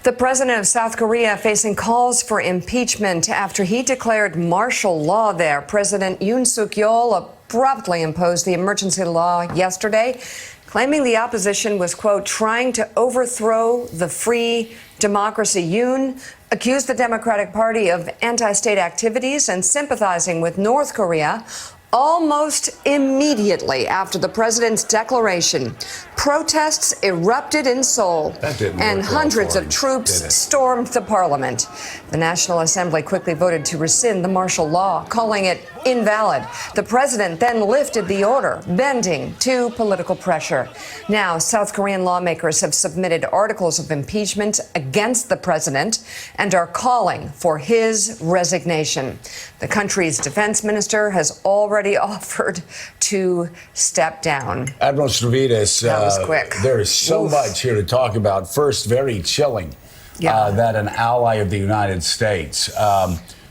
The president of South Korea facing calls for impeachment after he declared martial law there. President Yoon Suk-yeol abruptly imposed the emergency law yesterday, claiming the opposition was, quote, trying to overthrow the free democracy. Yoon accused the Democratic Party of anti-state activities and sympathizing with North Korea. Almost immediately after the president's declaration, protests erupted in Seoul and hundreds of troops stormed the parliament. The National Assembly quickly voted to rescind the martial law, calling it invalid. The president then lifted the order, bending to political pressure. Now, South Korean lawmakers have submitted articles of impeachment against the president and are calling for his resignation. The country's defense minister has already offered to step down. Adm Stav, that was quick. There is so much here to talk about. First, very chilling that an ally of the United States,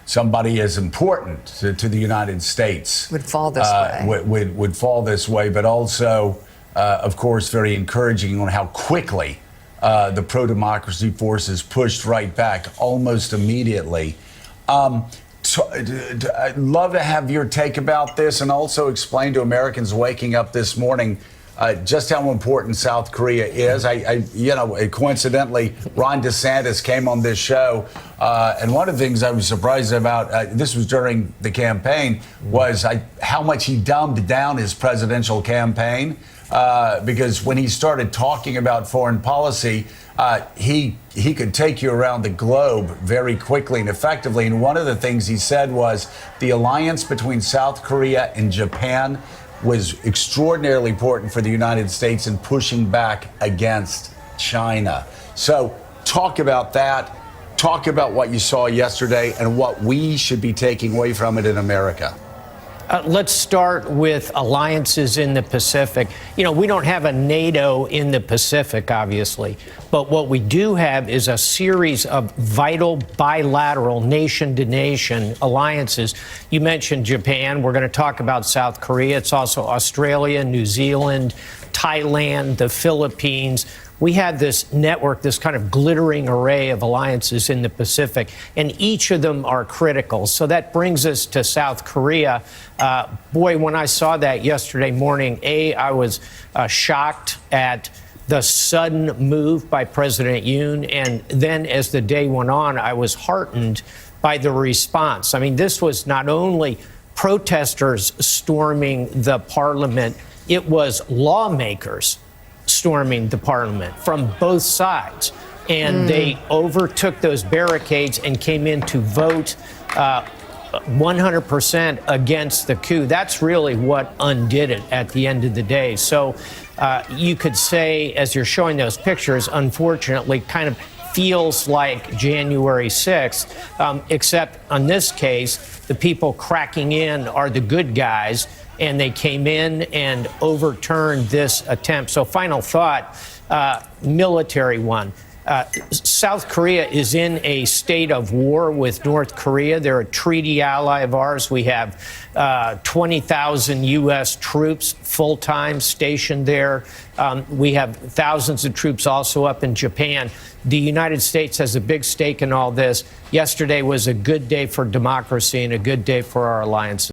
somebody as important to the United States, would fall this way. Would fall this way, but also, of course, very encouraging on how quickly the pro-democracy forces pushed right back almost immediately. So, I'd love to have your take about this and also explain to Americans waking up this morning just how important South Korea is. Coincidentally, Ron DeSantis came on this show, and one of the things I was surprised about, this was during the campaign, was how much he dumbed down his presidential campaign. Because when he started talking about foreign policy, he could take you around the globe very quickly and effectively. And one of the things he said was the alliance between South Korea and Japan was extraordinarily important for the United States in pushing back against China. So talk about that. Talk about what you saw yesterday and what we should be taking away from it in America. Let's start with alliances in the Pacific. You know, we don't have a NATO in the Pacific, obviously, but what we do have is a series of vital bilateral nation-to-nation alliances. You mentioned Japan. We're going to talk about South Korea. It's also Australia, New Zealand, Thailand, the Philippines. We have this network, this kind of glittering array of alliances in the Pacific, and each of them are critical. So that brings us to South Korea. Boy, when I saw that yesterday morning, I was shocked at the sudden move by President Yoon. And then as the day went on, I was heartened by the response. I mean, this was not only protesters storming the parliament, it was lawmakers storming the parliament from both sides. And they overtook those barricades and came in to vote 100% against the coup. That's really what undid it at the end of the day. So you could say, as you're showing those pictures, unfortunately, kind of feels like January 6th, except on this case, the people cracking in are the good guys, and they came in and overturned this attempt. So final thought, military one. South Korea is in a state of war with North Korea. They're a treaty ally of ours. We have 20,000 U.S. troops full-time stationed there. We have thousands of troops also up in Japan. The United States has a big stake in all this. Yesterday was a good day for democracy and a good day for our alliances.